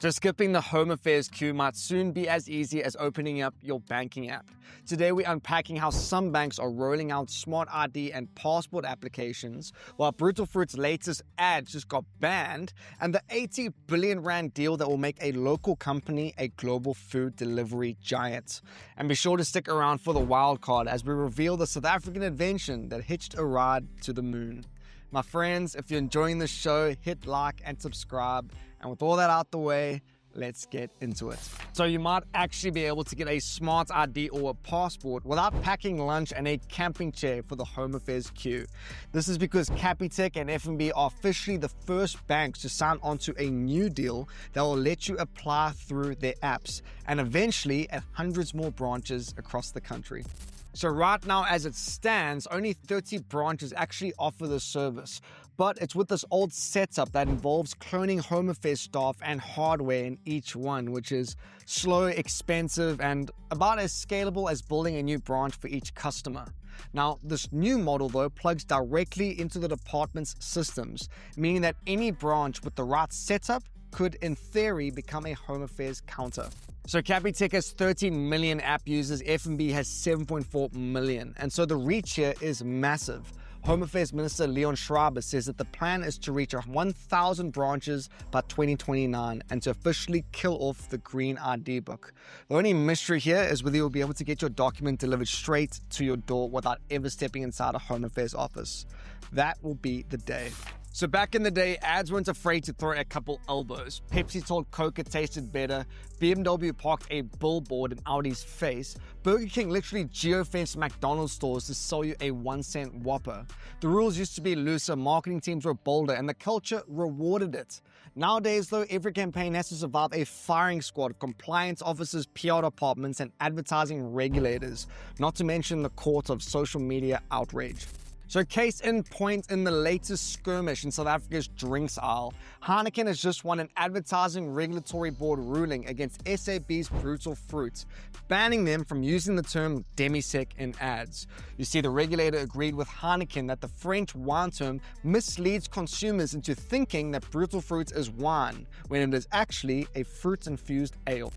So skipping the home affairs queue might soon be as easy as opening up your banking app. Today we're unpacking how some banks are rolling out smart ID and passport applications, while Brutal Fruit's latest ad just got banned, and the 80 billion rand deal that will make a local company a global food delivery giant. And be sure to stick around for the wildcard as we reveal the South African invention that hitched a ride to the moon. My friends, if you're enjoying the show, hit like and subscribe. And with all that out the way, let's get into it. So you might actually be able to get a smart ID or a passport without packing lunch and a camping chair for the home affairs queue. This is because Capitec and FNB are officially the first banks to sign onto a new deal that will let you apply through their apps and eventually at hundreds more branches across the country. So right now, as it stands, only 30 branches actually offer this service. But it's with this old setup that involves cloning home affairs staff and hardware in each one, which is slow, expensive, and about as scalable as building a new branch for each customer. Now, this new model, though, plugs directly into the department's systems, meaning that any branch with the right setup could, in theory, become a home affairs counter. So Capitec has 13 million app users, FNB has 7.4 million, and so the reach here is massive. Home Affairs Minister Leon Schreiber says that the plan is to reach 1,000 branches by 2029 and to officially kill off the green ID book. The only mystery here is whether you'll be able to get your document delivered straight to your door without ever stepping inside a Home Affairs office. That will be the day. So back in the day, ads weren't afraid to throw a couple elbows. Pepsi told Coke it tasted better, BMW parked a billboard in Audi's face, Burger King literally geofenced McDonald's stores to sell you a 1-cent Whopper. The rules used to be looser, marketing teams were bolder, and the culture rewarded it. Nowadays though, every campaign has to survive a firing squad of compliance officers, PR departments, and advertising regulators, not to mention the court of social media outrage. So case in point, in the latest skirmish in South Africa's drinks aisle, Heineken has just won an advertising regulatory board ruling against SAB's Brutal Fruit, banning them from using the term demi-sec in ads. You see, the regulator agreed with Heineken that the French wine term misleads consumers into thinking that Brutal Fruit is wine, when it is actually a fruit-infused ale.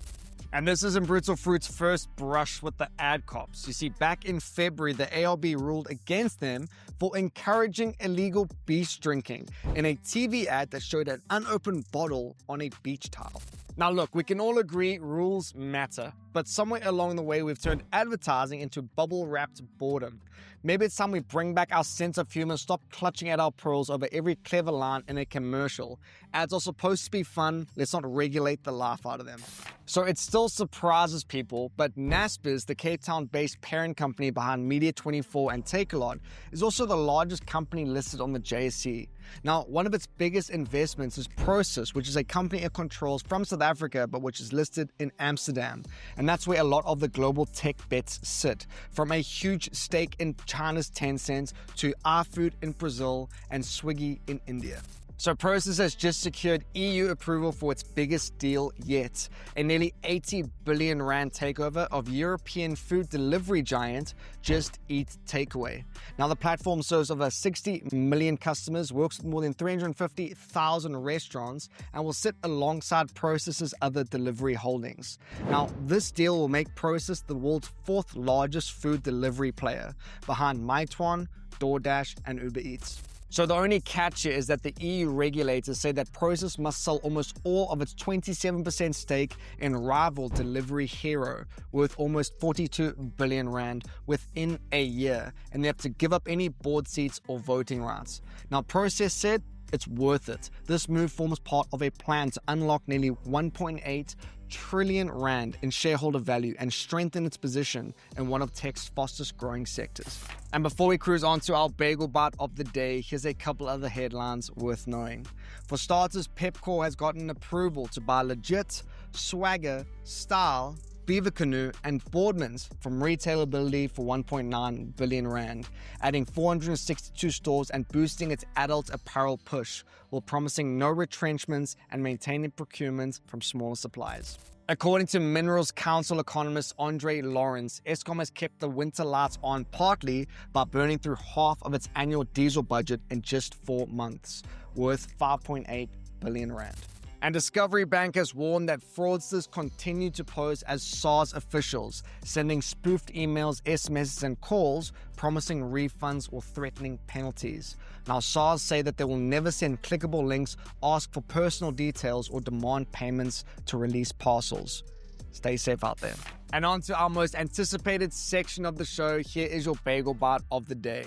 And this isn't Brutal Fruit's first brush with the ad cops. You see, back in February, the ARB ruled against them for encouraging illegal beach drinking in a TV ad that showed an unopened bottle on a beach towel. Now look, we can all agree rules matter, but somewhere along the way we've turned advertising into bubble-wrapped boredom. Maybe it's time we bring back our sense of humor, stop clutching at our pearls over every clever line in a commercial. Ads are supposed to be fun, let's not regulate the life out of them. So it still surprises people, but Naspers, the Cape Town-based parent company behind Media24 and Takeover, is also the largest company listed on the JSE. Now, one of its biggest investments is Prosus, which is a company it controls from South Africa, but which is listed in Amsterdam. And that's where a lot of the global tech bets sit, from a huge stake in China's Tencent to iFood in Brazil and Swiggy in India. So Prosus has just secured EU approval for its biggest deal yet, a nearly 80 billion rand takeover of European food delivery giant Just Eat Takeaway. Now the platform serves over 60 million customers, works with more than 350,000 restaurants, and will sit alongside Prosus's other delivery holdings. Now this deal will make Prosus the world's fourth largest food delivery player, behind Meituan, DoorDash, and Uber Eats. So the only catch here is that the EU regulators say that Prosus must sell almost all of its 27% stake in rival delivery Hero, worth almost 42 billion rand, within a year, and they have to give up any board seats or voting rights. Now Prosus said it's worth it. This move forms part of a plan to unlock nearly 1.8 trillion rand in shareholder value and strengthen its position in one of tech's fastest growing sectors. And before we cruise on to our Bagel Bite of the day, here's a couple other headlines worth knowing. For starters, Pepkor has gotten approval to buy Legit, Swagger, Style, Beaver Canoe, and Boardmans from Retailability for 1.9 billion rand, adding 462 stores and boosting its adult apparel push, while promising no retrenchments and maintaining procurement from smaller suppliers. According to Minerals Council economist Andre Lawrence, Eskom has kept the winter lights on partly by burning through half of its annual diesel budget in just 4 months, worth 5.8 billion rand. And Discovery Bank has warned that fraudsters continue to pose as SARS officials, sending spoofed emails, SMSs, and calls promising refunds or threatening penalties. Now, SARS say that they will never send clickable links, ask for personal details, or demand payments to release parcels. Stay safe out there. And on to our most anticipated section of the show. Here is your Bagel Bite of the day.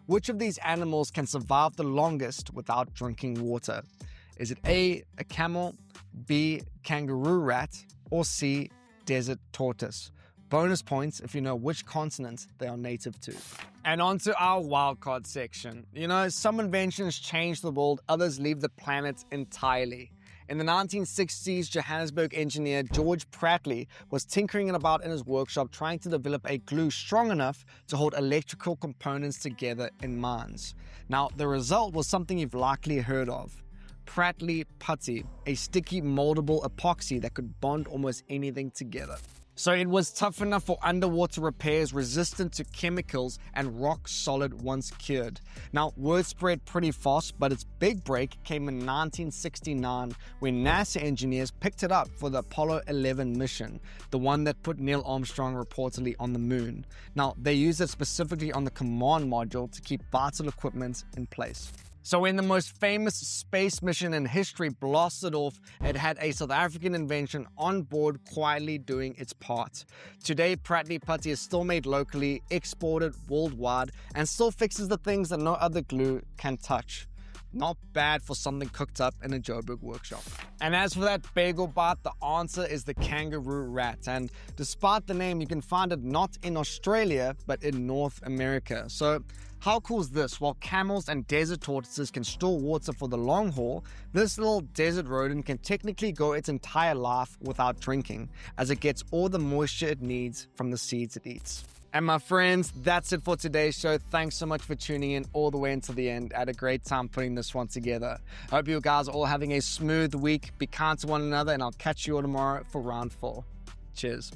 Which of these animals can survive the longest without drinking water? Is it A, a camel, B, kangaroo rat, or C, desert tortoise? Bonus points if you know which continent they are native to. And on to our wildcard section. You know, some inventions change the world, others leave the planet entirely. In the 1960s, Johannesburg engineer George Prattley was tinkering about in his workshop trying to develop a glue strong enough to hold electrical components together in mines. Now, the result was something you've likely heard of. Prattley putty, a sticky moldable epoxy that could bond almost anything together. So it was tough enough for underwater repairs, resistant to chemicals, and rock solid once cured. Now, word spread pretty fast, but its big break came in 1969 when NASA engineers picked it up for the Apollo 11 mission, the one that put Neil Armstrong reportedly on the moon. Now, they used it specifically on the command module to keep vital equipment in place. So when the most famous space mission in history blasted off, it had a South African invention on board quietly doing its part. Today, Prattley putty is still made locally, exported worldwide, and still fixes the things that no other glue can touch. Not bad for something cooked up in a Joburg workshop. And as for that bagel bite, the answer is the kangaroo rat. And despite the name, you can find it not in Australia, but in North America. So how cool is this? While camels and desert tortoises can store water for the long haul, this little desert rodent can technically go its entire life without drinking, as it gets all the moisture it needs from the seeds it eats. And my friends, that's it for today's show. Thanks so much for tuning in all the way until the end. I had a great time putting this one together. I hope you guys are all having a smooth week. Be kind to one another, and I'll catch you all tomorrow for round 4. Cheers.